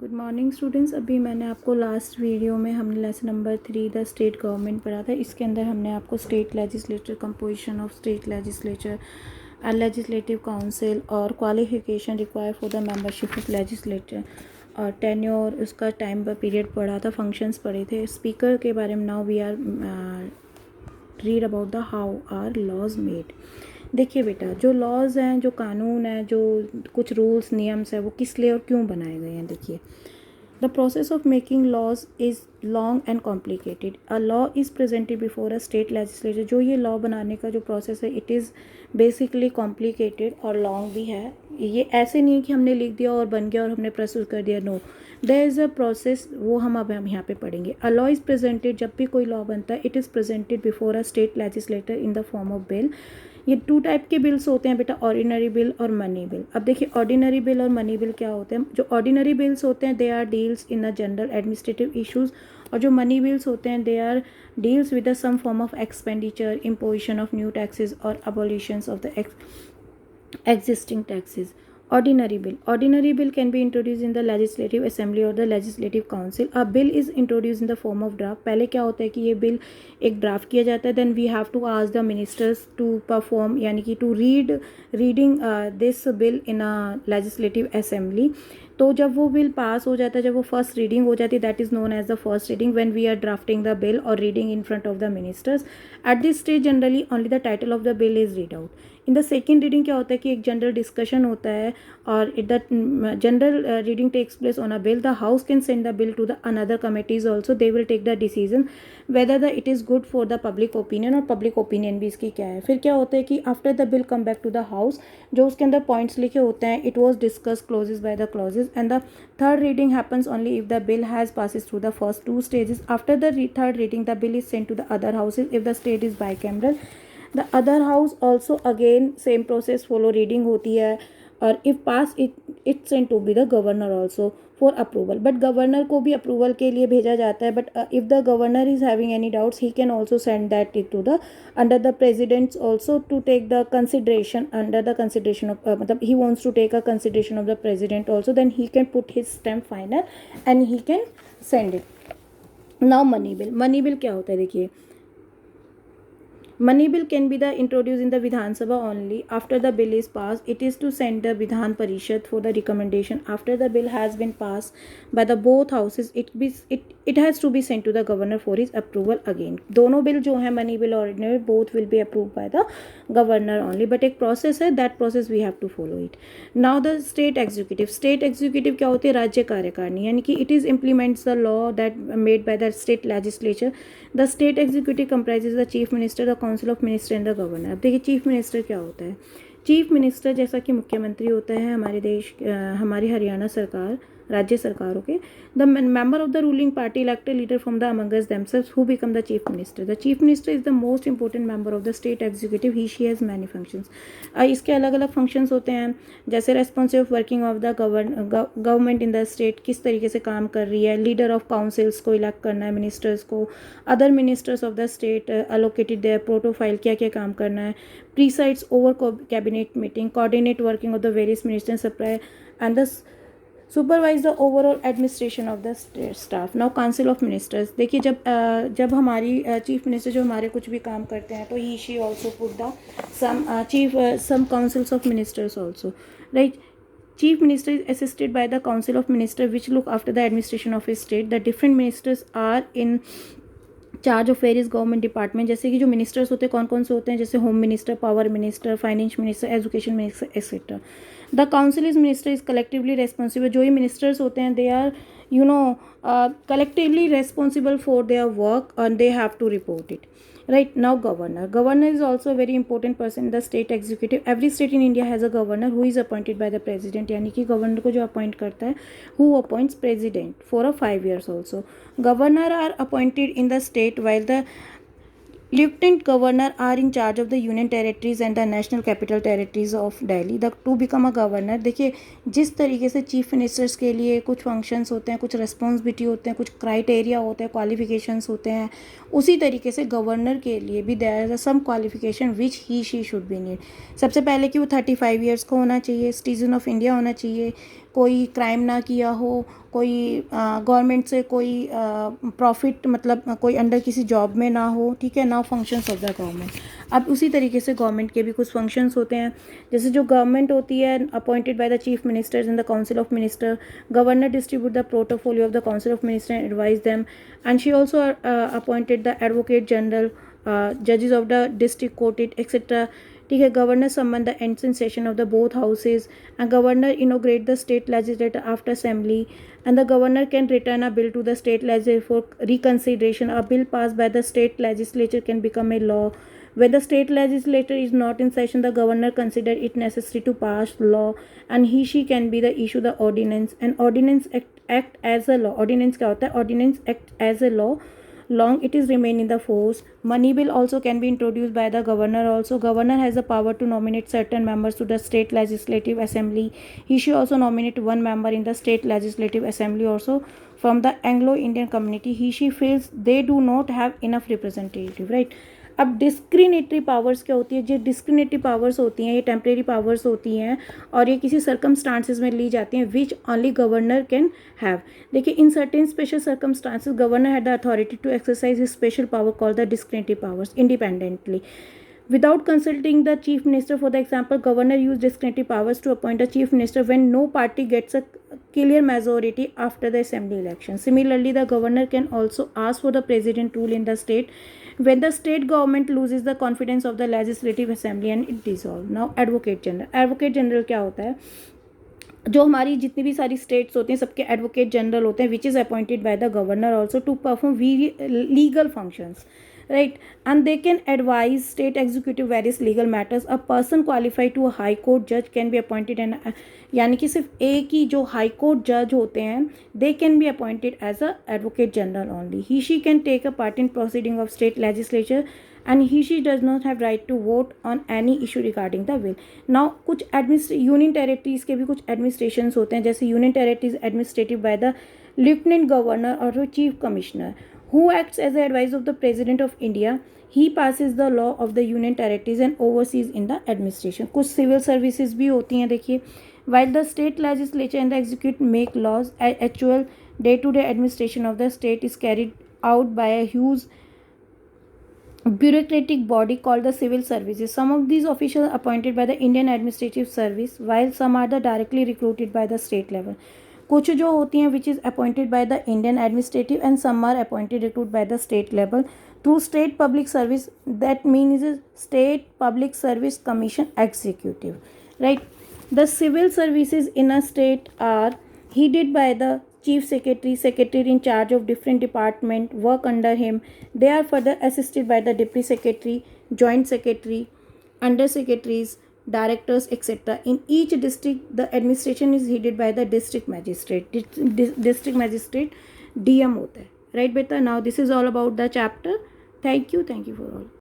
Good morning students. अभी मैंने आपको लास्ट वीडियो में हमने lesson number 3 the state government पढ़ा था। इसके अंदर हमने आपको state legislature, composition of state legislature and legislative council और qualification require for the membership of legislature और टेन्योर, उसका टाइम पीरियड पढ़ा था, फंक्शंस पढ़े थे, स्पीकर के बारे में। Now we are read about the how are laws made. देखिए बेटा, जो लॉज हैं, जो कानून हैं, जो कुछ रूल्स नियम्स हैं, वो किस लिए और क्यों बनाए गए हैं। देखिए, the process of making laws is long and complicated. A law is presented before a state legislature. जो ये लॉ बनाने का जो प्रोसेस है, इट इज़ बेसिकली कॉम्प्लिकेटेड और लॉन्ग भी है। ये ऐसे नहीं है कि हमने लिख दिया और बन गया और हमने प्रस्तुत कर दिया। No, there is a process, वो हम यहाँ पे पढ़ेंगे। अ लॉ इज़ प्रेजेंटेड, जब भी कोई लॉ बनता है, it is presented before a state legislator in the form of bill. ये 2 टाइप के बिल्स होते हैं बेटा, ऑर्डिनरी बिल और मनी बिल। अब देखिए, ऑर्डिनरी बिल और मनी बिल क्या होते हैं। जो ऑर्डिनरी बिल्स होते हैं, they are deals in the general administrative issues, और जो मनी बिल्स होते हैं, they are deals with some form of expenditure, imposition of new taxes और abolitions of the existing taxes. Ordinary bill can be introduced in the legislative assembly or the legislative council. A bill is introduced in the form of draft. पहले क्या होता है कि ये bill एक draft किया जाता है, then we have to ask the ministers to perform, यानी कि to reading this bill in a legislative assembly. तो जब वो बिल पास हो जाता है, जब वो फर्स्ट रीडिंग हो जाती है, that is known as the first reading when we are drafting the bill और reading in front of the ministers. At this stage generally only the title of the bill is read out. In the second reading क्या होता है कि एक general discussion होता है और the general reading takes place on a bill. The house can send the bill to the another committees also. They will take the decision whether the it is good for the public opinion, और public opinion भी इसकी क्या है। फिर क्या होता है कि after the bill come back to the house, जो उसके अंदर पॉइंट्स लिखे होते हैं, it was discuss clauses by the closes, and the third reading happens only if the bill has passes through the first 2 stages. After the third reading, the bill is sent to the other houses if the state is bicameral. The other house also again same process follow, reading होती है, और if pass it sent to be the governor also for approval. But governor को भी approval के लिए भेजा जाता है, but if the governor is having any doubts, he can also send that it to the under the presidents also to take the consideration, under the consideration of मतलब he wants to take a consideration of the president also, then he can put his stamp final and he can send it. Now money bill क्या होता है। देखिए, Money bill can be the introduced in the Vidhan Sabha only after the bill is passed. It is to send the Vidhan Parishad for the recommendation. After the bill has been passed by the both houses, it has to be sent to the governor for his approval again. दोनों bill जो है, money bill और ordinary, both will be approved by the governor only. But एक process है, that process we have to follow it. Now the state executive. State executive क्या होती है, राज्य कार्यकारिणी, यानी कि it is implements the law that made by the state legislature. The state executive comprises the chief minister, the council of minister and the governor. अब देखिए, chief minister क्या होता है। चीफ मिनिस्टर जैसा कि मुख्यमंत्री होता है हमारे देश, हमारी हरियाणा सरकार, राज्य सरकारों के। The member of the ruling party elected leader from the Among Us themselves who become the chief minister. The chief minister is the most important member of the state executive. He she has many functions. इसके अलग अलग functions होते हैं, जैसे responsive working of the government in the state, किस तरीके से काम कर रही है, लीडर ऑफ काउंसिल्स को इलेक्ट करना है, मिनिस्टर्स को, other ministers of the state allocated their portfolio, क्या क्या काम करना है, presides over cabinet meeting, coordinate working of the various minister supply and the supervise the overall administration of the staff. Now council of ministers. देखिए, जब हमारी chief minister जो हमारे कुछ भी काम करते हैं, तो he she also put the some councils of ministers also, right. Chief Minister is assisted by the Council of Ministers which look after the administration of his state. The different ministers are in charge of various government department. जैसे कि जो ministers होते हैं, कौन कौन से होते हैं, जैसे home minister, power minister, finance minister, education minister, etcetera. The council is minister is collectively responsible. जो ही मिनिस्टर्स होते हैं, they are collectively responsible for their work and they have to report it. Right now, governor is also a very important person in the state executive. Every state in India has a governor who is appointed by the president, यानी कि governor को जो appoint करता है, who appoints president for a 5 years also. Governor are appointed in the state while the Lieutenant Governor are in charge of the Union Territories and the National Capital Territories of Delhi. The to become a governor, देखिए, जिस तरीके से chief ministers के लिए कुछ functions होते हैं, कुछ रिस्पॉन्सिबिलिटी होते हैं, कुछ क्राइटेरिया होते हैं, क्वालिफिकेशंस होते हैं, उसी तरीके से गवर्नर के लिए भी there are some qualification which he she should be need. सबसे पहले कि वो 35 ईयर्स का होना चाहिए, सिटीजन ऑफ इंडिया होना चाहिए, कोई क्राइम ना किया हो, कोई गवर्नमेंट से कोई प्रॉफिट मतलब कोई अंडर किसी जॉब में ना हो, ठीक है, ना फंक्शंस ऑफ द गवर्नमेंट। अब उसी तरीके से गवर्नमेंट के भी कुछ फंक्शंस होते हैं, जैसे जो गवर्नमेंट होती है appointed by the chief ministers in the council of minister, governor distribute the portfolio of the council of minister and advise them, and she also appointed the advocate general, जजेस of the district court etcetera, ठीक है। Governor summon the and session of the both houses, and governor inaugurate the state legislator after assembly, and the governor can return a bill to the state legislature for reconsideration. A bill passed by the state legislature can become a law. When the state legislature is not in session, the governor consider it necessary to pass law, and she can be the issue the ordinance. And ordinance act as a law. Ordinance क्या होता है? Ordinance act as a law long it is remain in the force. Money bill also can be introduced by the governor. Also, governor has the power to nominate certain members to the state legislative assembly. He should also nominate one member in the state legislative assembly also from the Anglo-Indian community. She feels they do not have enough representative, right? अब discriminatory powers क्या होती है? जो discriminatory powers होती हैं ये temporary powers होती हैं और ये किसी सर्कमस्टांसिस में ली जाती हैं which only governor can have. देखिए, in certain special circumstances governor had the authority to exercise his special power called the discriminatory powers independently without consulting the chief minister. For the example, governor use discretionary powers to appoint a chief minister when no party gets a clear majority after the assembly election. Similarly, the governor can also ask for the president rule in the state when the state government loses the confidence of the legislative assembly and it dissolves. Now, advocate general क्या होता है? जो हमारी जितनी भी सारी states होती हैं सबके एडवोकेट जनरल होते हैं which is appointed by the governor also to perform legal functions, right? And they can advise state executive various legal matters. A person qualified to a high court judge can be appointed and यानी कि सिर्फ एक ही जो high court जज होते हैं they can be appointed as a advocate general only. She can take a part in proceeding of state legislature and she does not have right to vote on any issue regarding the bill. Now कुछ union territories के भी कुछ administrations होते हैं, जैसे union territories administrative by the lieutenant governor और chief commissioner who acts as the advisor of the President of India. He passes the law of the union territories and oversees in the administration. कुछ civil services भी होती हैं, देखिए, while the state legislature and the executive make laws, actual day-to-day administration of the state is carried out by a huge bureaucratic body called the civil services. Some of these officials are appointed by the Indian Administrative Service, while some are the directly recruited by the state level. कुछ जो होती हैं which is appointed by the Indian administrative and some are appointed recruit by the state level through state public service, that means state public service commission executive, right? The civil services in a state are headed by the chief secretary in charge of different department work under him. They are further assisted by the deputy secretary, joint secretary, under secretaries, directors, etc. In each district, the administration is headed by the district magistrate. District magistrate DM होता है, right beta? Now this is all about the chapter. Thank you for all.